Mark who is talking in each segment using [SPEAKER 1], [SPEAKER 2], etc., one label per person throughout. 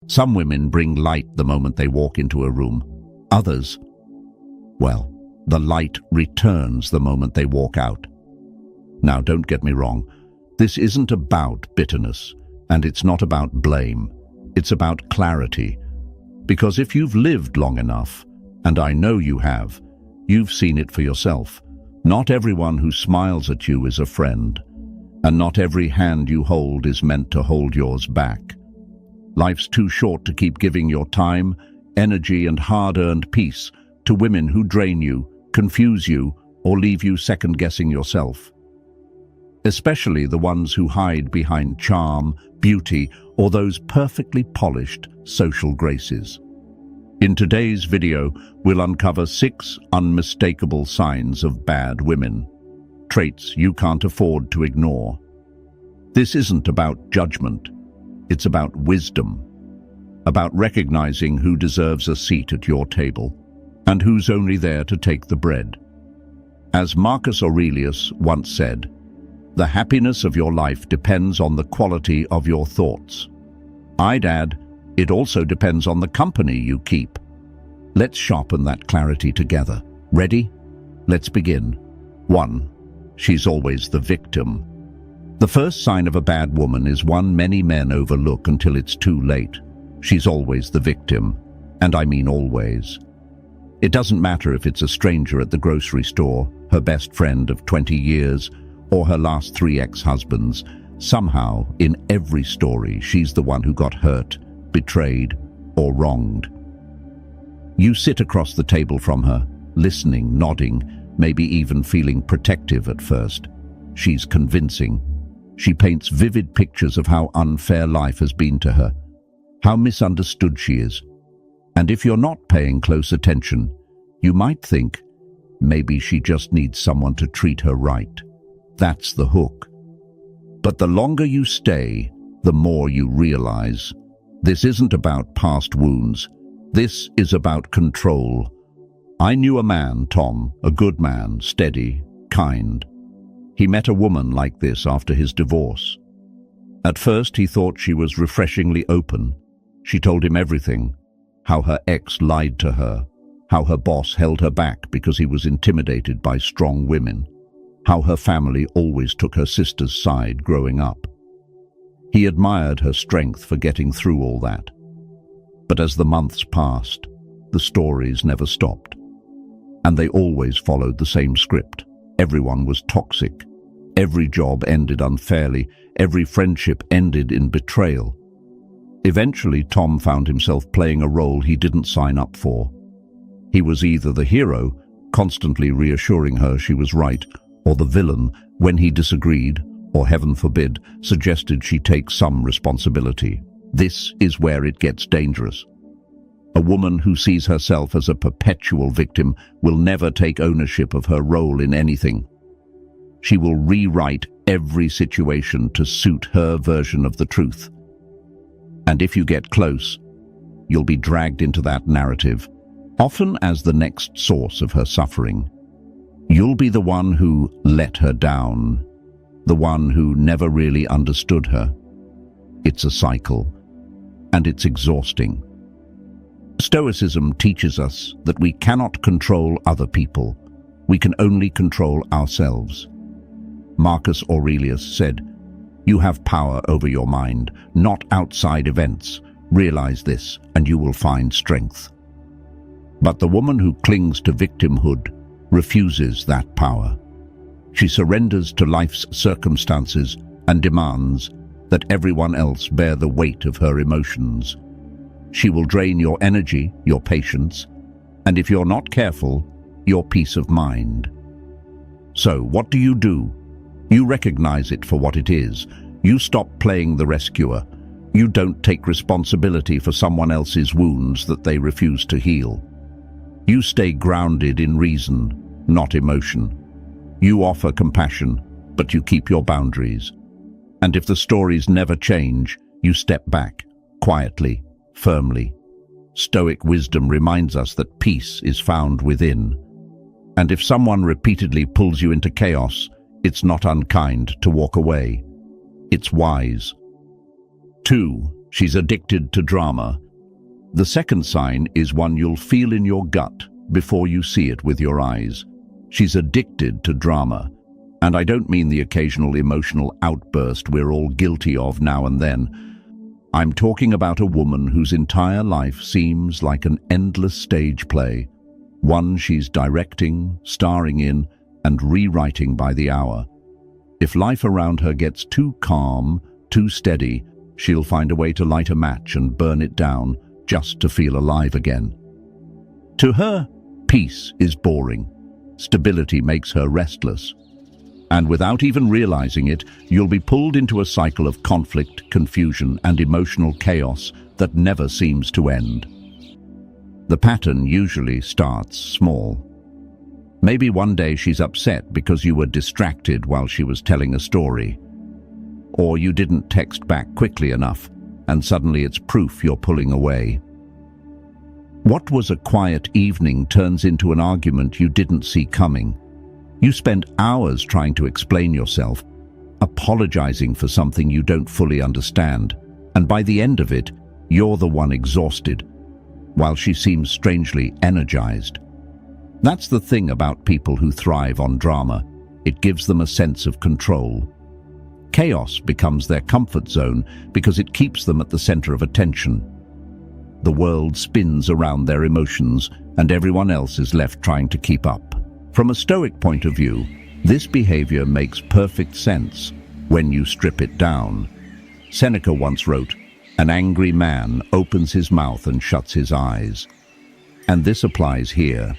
[SPEAKER 1] Some women bring light the moment they walk into a room. Others, well, the light returns the moment they walk out. Now, don't get me wrong. This isn't about bitterness, and it's not about blame. It's about clarity. Because if you've lived long enough, and I know you have, you've seen it for yourself. Not everyone who smiles at you is a friend, and not every hand you hold is meant to hold yours back. Life's too short to keep giving your time, energy, and hard-earned peace to women who drain you, confuse you, or leave you second-guessing yourself. Especially the ones who hide behind charm, beauty, or those perfectly polished social graces. In today's video, we'll uncover 6 unmistakable signs of bad women, traits you can't afford to ignore. This isn't about judgment, it's about wisdom, about recognizing who deserves a seat at your table and who's only there to take the bread. As Marcus Aurelius once said, "The happiness of your life depends on the quality of your thoughts." I'd add, it also depends on the company you keep. Let's sharpen that clarity together. Ready? Let's begin. 1. She's always the victim. The first sign of a bad woman is one many men overlook until it's too late. She's always the victim, and I mean always. It doesn't matter if it's a stranger at the grocery store, her best friend of 20 years, or her last 3 ex-husbands. Somehow, in every story, she's the one who got hurt, betrayed, or wronged. You sit across the table from her, listening, nodding, maybe even feeling protective at first. She's convincing. She paints vivid pictures of how unfair life has been to her, how misunderstood she is. And if you're not paying close attention, you might think, maybe she just needs someone to treat her right. That's the hook. But the longer you stay, the more you realize, this isn't about past wounds. This is about control. I knew a man, Tom, a good man, steady, kind. He met a woman like this after his divorce. At first, he thought she was refreshingly open. She told him everything, how her ex lied to her, how her boss held her back because he was intimidated by strong women, how her family always took her sister's side growing up. He admired her strength for getting through all that. But as the months passed, the stories never stopped. And they always followed the same script. Everyone was toxic. Every job ended unfairly. Every friendship ended in betrayal. Eventually, Tom found himself playing a role he didn't sign up for. He was either the hero, constantly reassuring her she was right, or the villain when he disagreed, or heaven forbid, suggested she take some responsibility. This is where it gets dangerous. A woman who sees herself as a perpetual victim will never take ownership of her role in anything. She will rewrite every situation to suit her version of the truth. And if you get close, you'll be dragged into that narrative, often as the next source of her suffering. You'll be the one who let her down, the one who never really understood her. It's a cycle, and it's exhausting. Stoicism teaches us that we cannot control other people. We can only control ourselves. Marcus Aurelius said, "You have power over your mind, not outside events. Realize this, and you will find strength." But the woman who clings to victimhood refuses that power. She surrenders to life's circumstances and demands that everyone else bear the weight of her emotions. She will drain your energy, your patience, and if you're not careful, your peace of mind. So, what do? You recognize it for what it is. You stop playing the rescuer. You don't take responsibility for someone else's wounds that they refuse to heal. You stay grounded in reason, not emotion. You offer compassion, but you keep your boundaries. And if the stories never change, you step back, quietly, firmly. Stoic wisdom reminds us that peace is found within. And if someone repeatedly pulls you into chaos, it's not unkind to walk away. It's wise. 2. She's addicted to drama. The second sign is one you'll feel in your gut before you see it with your eyes. She's addicted to drama. And I don't mean the occasional emotional outburst we're all guilty of now and then. I'm talking about a woman whose entire life seems like an endless stage play, one she's directing, starring in, and rewriting by the hour. If life around her gets too calm, too steady, she'll find a way to light a match and burn it down just to feel alive again. To her, peace is boring. Stability makes her restless. And without even realizing it, you'll be pulled into a cycle of conflict, confusion, and emotional chaos that never seems to end. The pattern usually starts small. Maybe one day she's upset because you were distracted while she was telling a story. Or you didn't text back quickly enough, and suddenly it's proof you're pulling away. What was a quiet evening turns into an argument you didn't see coming. You spend hours trying to explain yourself, apologizing for something you don't fully understand, and by the end of it, you're the one exhausted, while she seems strangely energized. That's the thing about people who thrive on drama. It gives them a sense of control. Chaos becomes their comfort zone because it keeps them at the center of attention. The world spins around their emotions, and everyone else is left trying to keep up. From a Stoic point of view, this behavior makes perfect sense when you strip it down. Seneca once wrote, "An angry man opens his mouth and shuts his eyes." And this applies here.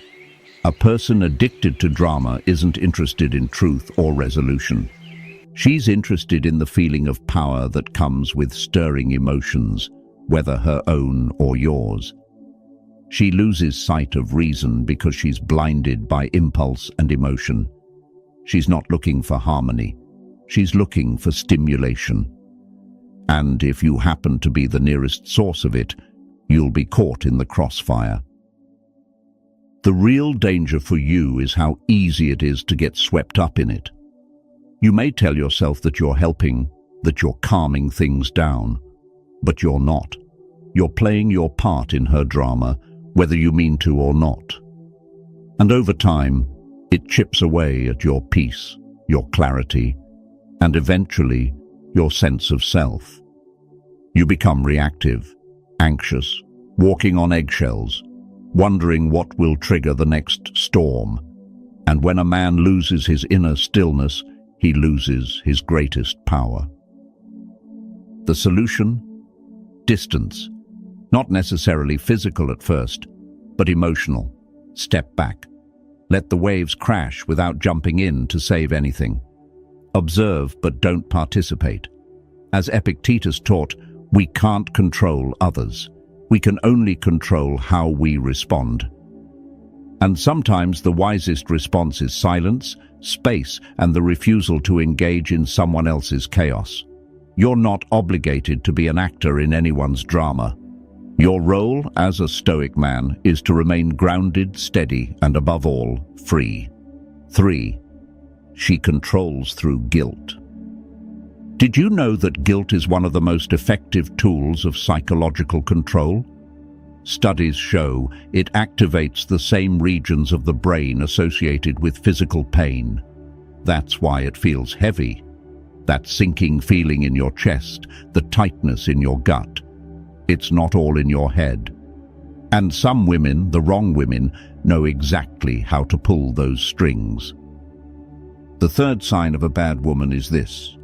[SPEAKER 1] A person addicted to drama isn't interested in truth or resolution. She's interested in the feeling of power that comes with stirring emotions, whether her own or yours. She loses sight of reason because she's blinded by impulse and emotion. She's not looking for harmony. She's looking for stimulation. And if you happen to be the nearest source of it, you'll be caught in the crossfire. The real danger for you is how easy it is to get swept up in it. You may tell yourself that you're helping, that you're calming things down, but you're not. You're playing your part in her drama, whether you mean to or not. And over time, it chips away at your peace, your clarity, and eventually, your sense of self. You become reactive, anxious, walking on eggshells, wondering what will trigger the next storm. And when a man loses his inner stillness, he loses his greatest power. The solution? Distance. Not necessarily physical at first, but emotional. Step back. Let the waves crash without jumping in to save anything. Observe, but don't participate. As Epictetus taught, we can't control others. We can only control how we respond. And sometimes the wisest response is silence, space, and the refusal to engage in someone else's chaos. You're not obligated to be an actor in anyone's drama. Your role as a Stoic man is to remain grounded, steady, and above all, free. 3. She controls through guilt. Did you know that guilt is one of the most effective tools of psychological control? Studies show it activates the same regions of the brain associated with physical pain. That's why it feels heavy. That sinking feeling in your chest, the tightness in your gut. It's not all in your head. And some women, the wrong women, know exactly how to pull those strings. The third sign of a bad woman is this.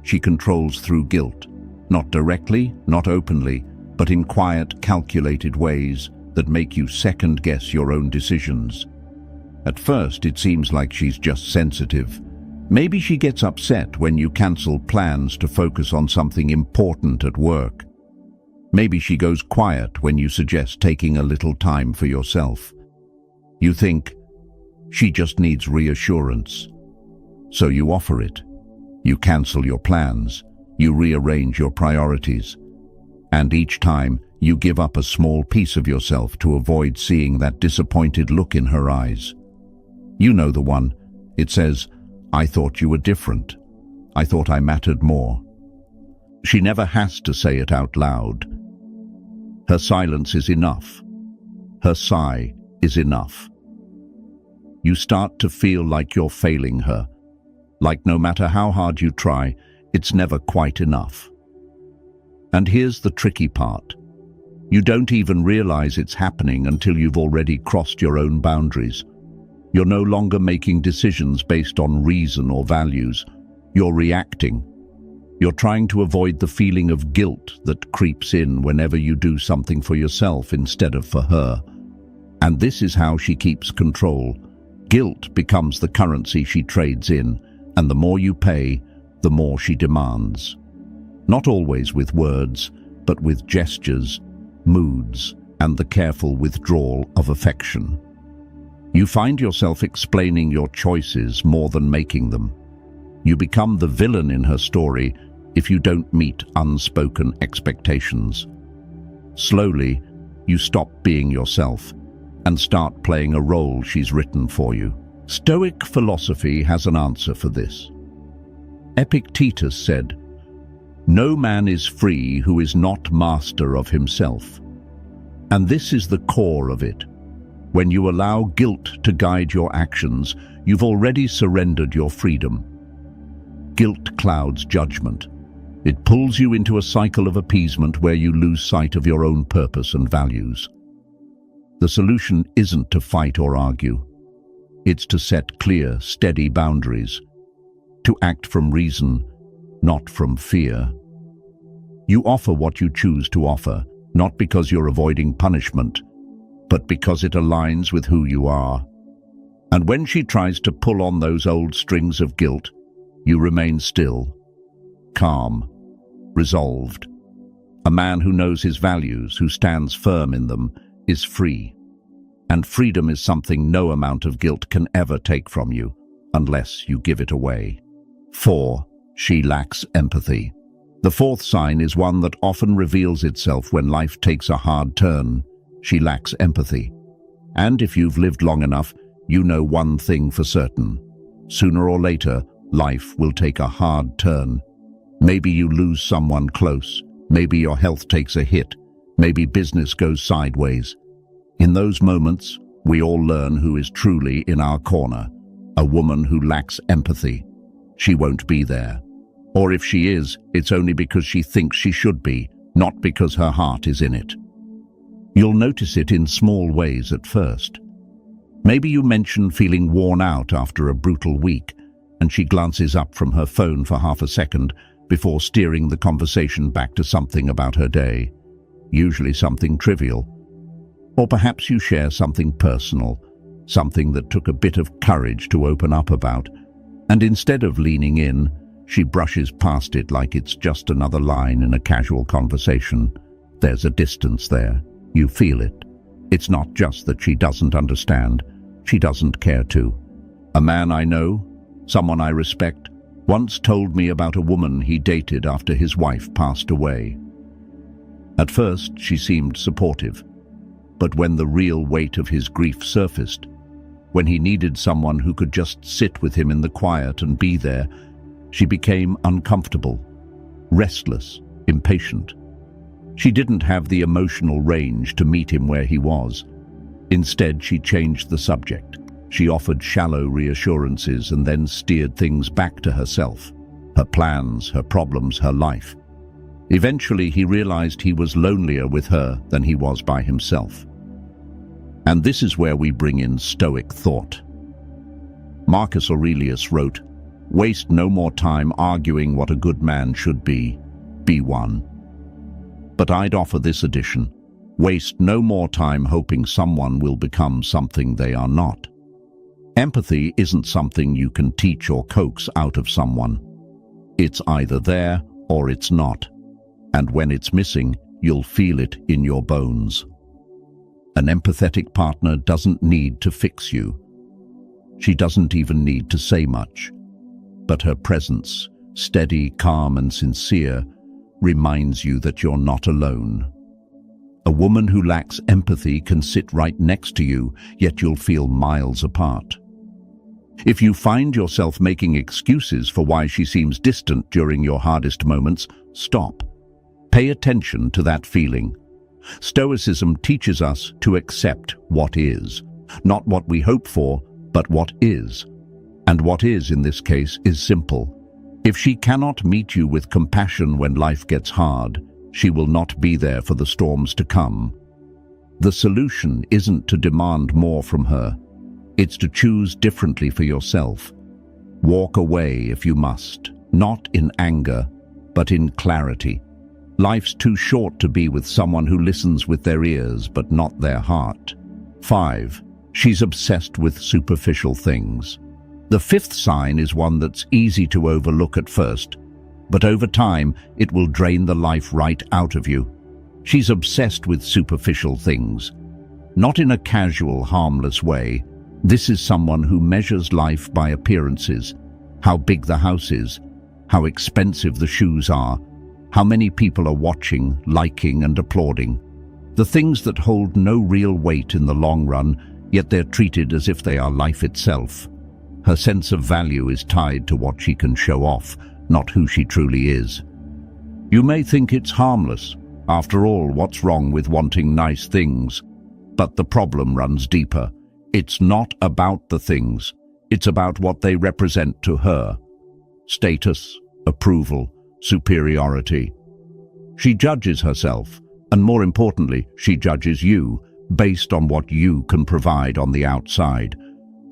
[SPEAKER 1] She controls through guilt, not directly, not openly, but in quiet, calculated ways that make you second-guess your own decisions. At first, it seems like she's just sensitive. Maybe she gets upset when you cancel plans to focus on something important at work. Maybe she goes quiet when you suggest taking a little time for yourself. You think, she just needs reassurance. So you offer it. You cancel your plans. You rearrange your priorities. And each time, you give up a small piece of yourself to avoid seeing that disappointed look in her eyes. You know the one. It says, "I thought you were different. I thought I mattered more." She never has to say it out loud. Her silence is enough. Her sigh is enough. You start to feel like you're failing her, like no matter how hard you try, it's never quite enough. And here's the tricky part. You don't even realize it's happening until you've already crossed your own boundaries. You're no longer making decisions based on reason or values. You're reacting. You're trying to avoid the feeling of guilt that creeps in whenever you do something for yourself instead of for her. And this is how she keeps control. Guilt becomes the currency she trades in, and the more you pay, the more she demands. Not always with words, but with gestures, moods, and the careful withdrawal of affection. You find yourself explaining your choices more than making them. You become the villain in her story if you don't meet unspoken expectations. Slowly, you stop being yourself and start playing a role she's written for you. Stoic philosophy has an answer for this. Epictetus said, "No man is free who is not master of himself." And this is the core of it. When you allow guilt to guide your actions, you've already surrendered your freedom. Guilt clouds judgment. It pulls you into a cycle of appeasement where you lose sight of your own purpose and values. The solution isn't to fight or argue. It's to set clear, steady boundaries. To act from reason, not from fear. You offer what you choose to offer, not because you're avoiding punishment, but because it aligns with who you are. And when she tries to pull on those old strings of guilt, you remain still, calm, resolved. A man who knows his values, who stands firm in them, is free. And freedom is something no amount of guilt can ever take from you, unless you give it away. 4. She lacks empathy. The fourth sign is one that often reveals itself when life takes a hard turn. She lacks empathy. And if you've lived long enough, you know one thing for certain. Sooner or later, life will take a hard turn. Maybe you lose someone close. Maybe your health takes a hit. Maybe business goes sideways. In those moments, we all learn who is truly in our corner. A woman who lacks empathy. She won't be there. Or if she is, it's only because she thinks she should be, not because her heart is in it. You'll notice it in small ways at first. Maybe you mention feeling worn out after a brutal week, and she glances up from her phone for half a second before steering the conversation back to something about her day, usually something trivial. Or perhaps you share something personal, something that took a bit of courage to open up about, and instead of leaning in, she brushes past it like it's just another line in a casual conversation. There's a distance there. You feel it. It's not just that she doesn't understand. She doesn't care to. A man I know, someone I respect, once told me about a woman he dated after his wife passed away. At first, she seemed supportive. But when the real weight of his grief surfaced, when he needed someone who could just sit with him in the quiet and be there, she became uncomfortable, restless, impatient. She didn't have the emotional range to meet him where he was. Instead, she changed the subject. She offered shallow reassurances and then steered things back to herself, her plans, her problems, her life. Eventually, he realized he was lonelier with her than he was by himself. And this is where we bring in Stoic thought. Marcus Aurelius wrote, "Waste no more time arguing what a good man should be one." But I'd offer this addition: waste no more time hoping someone will become something they are not. Empathy isn't something you can teach or coax out of someone. It's either there or it's not. And when it's missing, you'll feel it in your bones. An empathetic partner doesn't need to fix you. She doesn't even need to say much. But her presence, steady, calm, and sincere, reminds you that you're not alone. A woman who lacks empathy can sit right next to you, yet you'll feel miles apart. If you find yourself making excuses for why she seems distant during your hardest moments, stop. Pay attention to that feeling. Stoicism teaches us to accept what is, not what we hope for, but what is. And what is, in this case, is simple. If she cannot meet you with compassion when life gets hard, she will not be there for the storms to come. The solution isn't to demand more from her. It's to choose differently for yourself. Walk away if you must, not in anger, but in clarity. Life's too short to be with someone who listens with their ears but not their heart. 5. She's obsessed with superficial things. The fifth sign is one that's easy to overlook at first, but over time it will drain the life right out of you. She's obsessed with superficial things. Not in a casual, harmless way. This is someone who measures life by appearances, how big the house is, how expensive the shoes are, how many people are watching, liking and applauding. The things that hold no real weight in the long run, yet they're treated as if they are life itself. Her sense of value is tied to what she can show off, not who she truly is. You may think it's harmless. After all, what's wrong with wanting nice things? But the problem runs deeper. It's not about the things. It's about what they represent to her. Status, approval, superiority. She judges herself, and more importantly, she judges you based on what you can provide on the outside.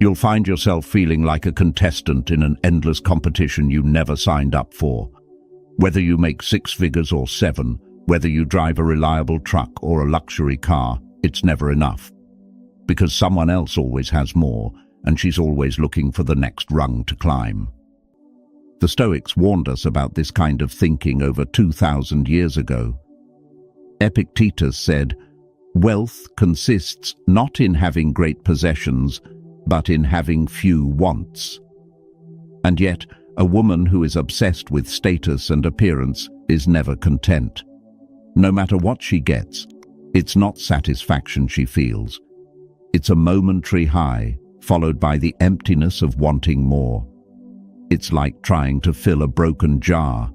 [SPEAKER 1] You'll find yourself feeling like a contestant in an endless competition you never signed up for. Whether you make 6 figures or 7, whether you drive a reliable truck or a luxury car, it's never enough. Because someone else always has more, and she's always looking for the next rung to climb. The Stoics warned us about this kind of thinking over 2,000 years ago. Epictetus said, "Wealth consists not in having great possessions, but in having few wants." And yet, a woman who is obsessed with status and appearance is never content. No matter what she gets, it's not satisfaction she feels. It's a momentary high, followed by the emptiness of wanting more. It's like trying to fill a broken jar.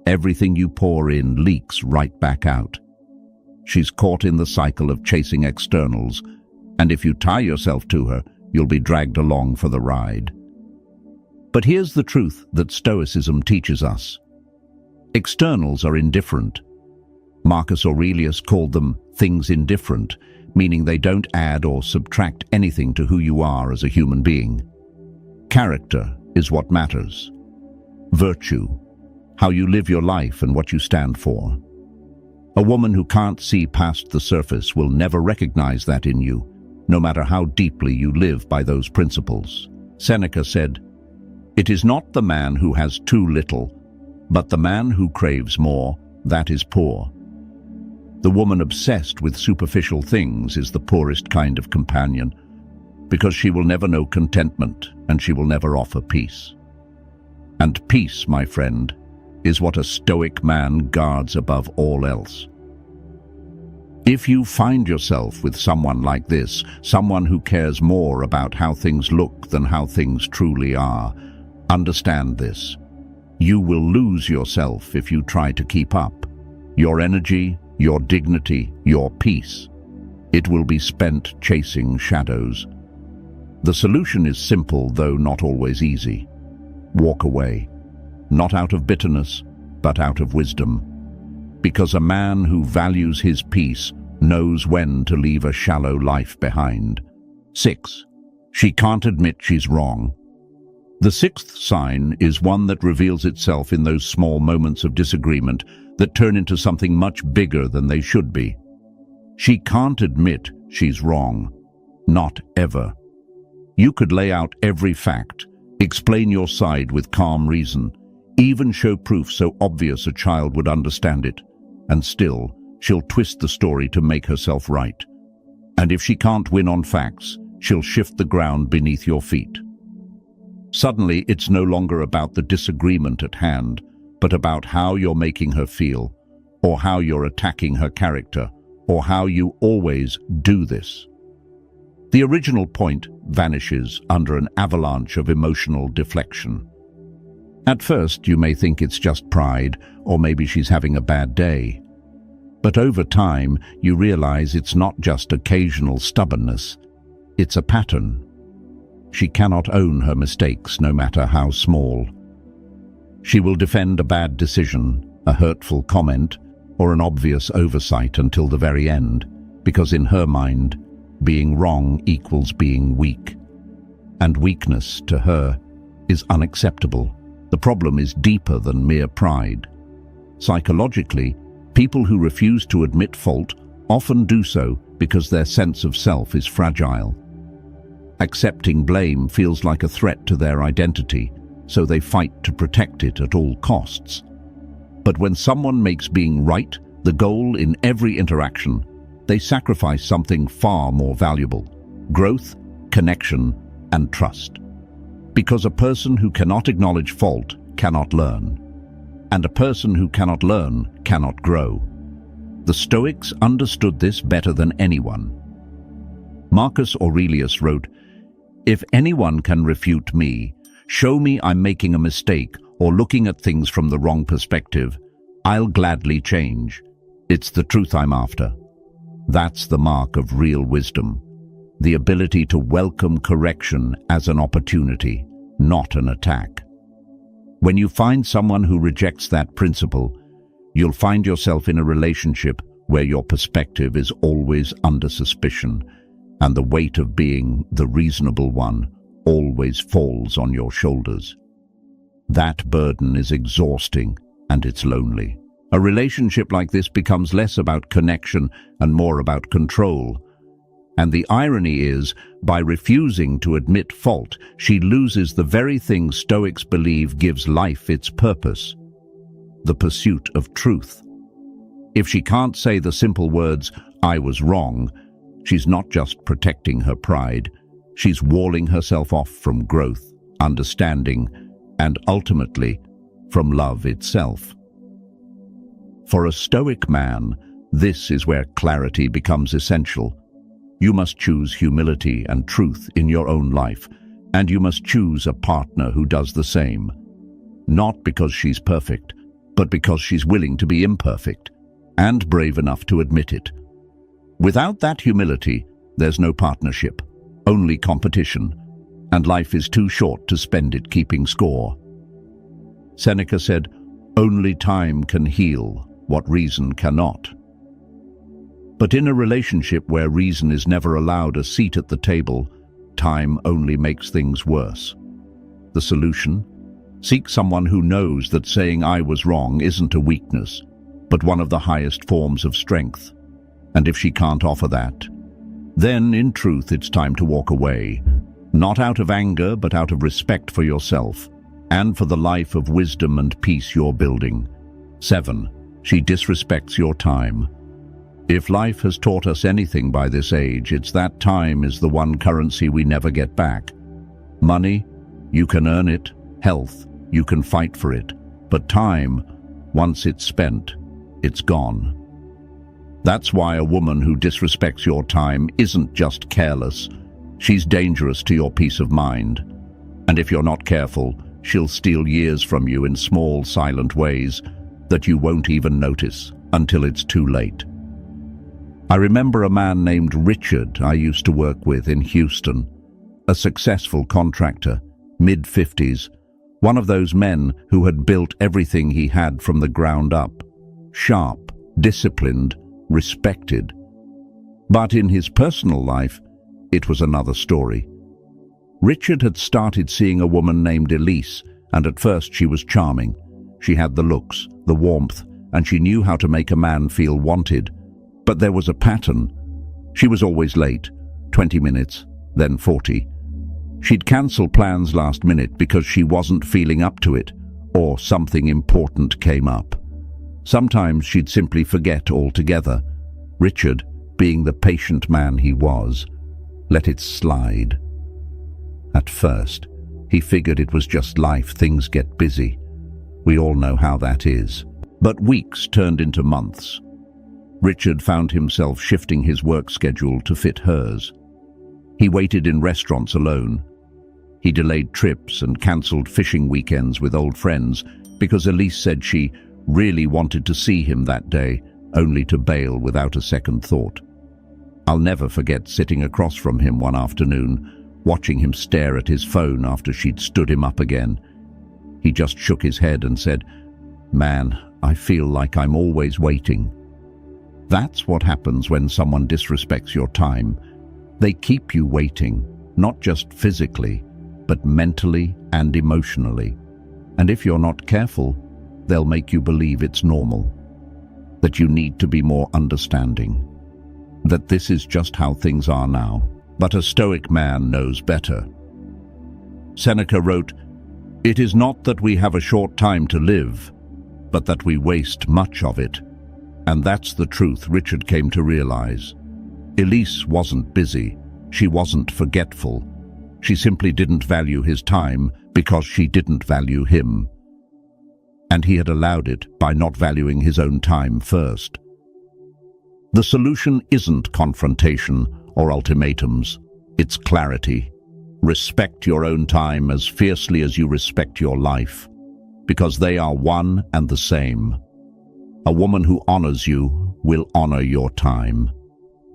[SPEAKER 1] Everything you pour in leaks right back out. She's caught in the cycle of chasing externals, and if you tie yourself to her, you'll be dragged along for the ride. But here's the truth that Stoicism teaches us. Externals are indifferent. Marcus Aurelius called them things indifferent, meaning they don't add or subtract anything to who you are as a human being. Character is what matters. Virtue, how you live your life and what you stand for. A woman who can't see past the surface will never recognize that in you, no matter how deeply you live by those principles. Seneca said, "It is not the man who has too little, but the man who craves more, that is poor." The woman obsessed with superficial things is the poorest kind of companion, because she will never know contentment and she will never offer peace. And peace, my friend, is what a stoic man guards above all else. If you find yourself with someone like this, someone who cares more about how things look than how things truly are, understand this. You will lose yourself if you try to keep up. Your energy, your dignity, your peace. It will be spent chasing shadows. The solution is simple, though not always easy. Walk away, not out of bitterness, but out of wisdom. Because a man who values his peace knows when to leave a shallow life behind. 6. She can't admit she's wrong. The sixth sign is one that reveals itself in those small moments of disagreement that turn into something much bigger than they should be. She can't admit she's wrong. Not ever. You could lay out every fact, explain your side with calm reason, even show proof so obvious a child would understand it, and still, she'll twist the story to make herself right. And if she can't win on facts, she'll shift the ground beneath your feet. Suddenly, it's no longer about the disagreement at hand, but about how you're making her feel, or how you're attacking her character, or how you always do this. The original point vanishes under an avalanche of emotional deflection. At first, you may think it's just pride, or maybe she's having a bad day. But over time, you realize it's not just occasional stubbornness. It's a pattern. She cannot own her mistakes, no matter how small. She will defend a bad decision, a hurtful comment, or an obvious oversight until the very end, because in her mind, being wrong equals being weak. And weakness, to her, is unacceptable. The problem is deeper than mere pride. Psychologically, people who refuse to admit fault often do so because their sense of self is fragile. Accepting blame feels like a threat to their identity, so they fight to protect it at all costs. But when someone makes being right the goal in every interaction, they sacrifice something far more valuable: growth, connection, and trust. Because a person who cannot acknowledge fault cannot learn, and a person who cannot learn cannot grow. The Stoics understood this better than anyone. Marcus Aurelius wrote, "If anyone can refute me, show me I'm making a mistake or looking at things from the wrong perspective, I'll gladly change. It's the truth I'm after." That's the mark of real wisdom, the ability to welcome correction as an opportunity, not an attack. When you find someone who rejects that principle, you'll find yourself in a relationship where your perspective is always under suspicion, and the weight of being the reasonable one always falls on your shoulders. That burden is exhausting, and it's lonely. A relationship like this becomes less about connection and more about control. And the irony is, by refusing to admit fault, she loses the very thing Stoics believe gives life its purpose: the pursuit of truth. If she can't say the simple words, "I was wrong," she's not just protecting her pride, she's walling herself off from growth, understanding, and ultimately, from love itself. For a Stoic man, this is where clarity becomes essential. You must choose humility and truth in your own life, and you must choose a partner who does the same. Not because she's perfect, but because she's willing to be imperfect, and brave enough to admit it. Without that humility, there's no partnership, only competition, and life is too short to spend it keeping score. Seneca said, "Only time can heal what reason cannot." But in a relationship where reason is never allowed a seat at the table, time only makes things worse. The solution? Seek someone who knows that saying "I was wrong" isn't a weakness, but one of the highest forms of strength. And if she can't offer that, then in truth it's time to walk away, not out of anger but out of respect for yourself and for the life of wisdom and peace you're building. 7. She disrespects your time. If life has taught us anything by this age, it's that time is the one currency we never get back. Money, you can earn it. Health, you can fight for it. But time, once it's spent, it's gone. That's why a woman who disrespects your time isn't just careless. She's dangerous to your peace of mind. And if you're not careful, she'll steal years from you in small, silent ways that you won't even notice until it's too late. I remember a man named Richard I used to work with in Houston, a successful contractor, mid-50s, one of those men who had built everything he had from the ground up, sharp, disciplined, respected. But in his personal life, it was another story. Richard had started seeing a woman named Elise, and at first she was charming. She had the looks, the warmth, and she knew how to make a man feel wanted. But there was a pattern. She was always late, 20 minutes, then 40. She'd cancel plans last minute because she wasn't feeling up to it, or something important came up. Sometimes she'd simply forget altogether. Richard, being the patient man he was, let it slide. At first, he figured it was just life, things get busy. We all know how that is. But weeks turned into months. Richard found himself shifting his work schedule to fit hers. He waited in restaurants alone. He delayed trips and cancelled fishing weekends with old friends because Elise said she really wanted to see him that day, only to bail without a second thought. I'll never forget sitting across from him one afternoon, watching him stare at his phone after she'd stood him up again. He just shook his head and said, "Man, I feel like I'm always waiting." That's what happens when someone disrespects your time. They keep you waiting, not just physically, but mentally and emotionally. And if you're not careful, they'll make you believe it's normal, that you need to be more understanding, that this is just how things are now. But a Stoic man knows better. Seneca wrote, "It is not that we have a short time to live, but that we waste much of it." And that's the truth Richard came to realize. Elise wasn't busy. She wasn't forgetful. She simply didn't value his time because she didn't value him. And he had allowed it by not valuing his own time first. The solution isn't confrontation or ultimatums. It's clarity. Respect your own time as fiercely as you respect your life, because they are one and the same. A woman who honors you will honor your time.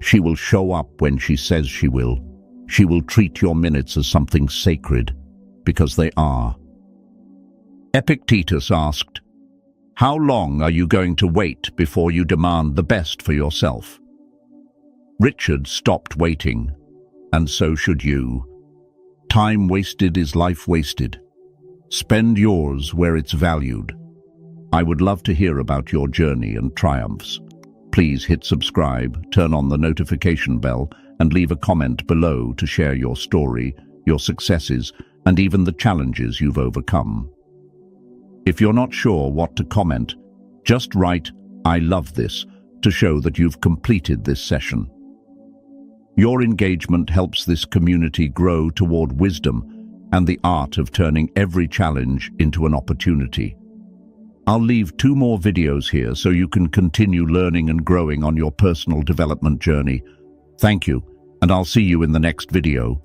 [SPEAKER 1] She will show up when she says she will. She will treat your minutes as something sacred, because they are. Epictetus asked, "How long are you going to wait before you demand the best for yourself?" Richard stopped waiting, and so should you. Time wasted is life wasted. Spend yours where it's valued. I would love to hear about your journey and triumphs. Please hit subscribe, turn on the notification bell, and leave a comment below to share your story, your successes, and even the challenges you've overcome. If you're not sure what to comment, just write, "I love this," to show that you've completed this session. Your engagement helps this community grow toward wisdom and the art of turning every challenge into an opportunity. I'll leave 2 more videos here so you can continue learning and growing on your personal development journey. Thank you, and I'll see you in the next video.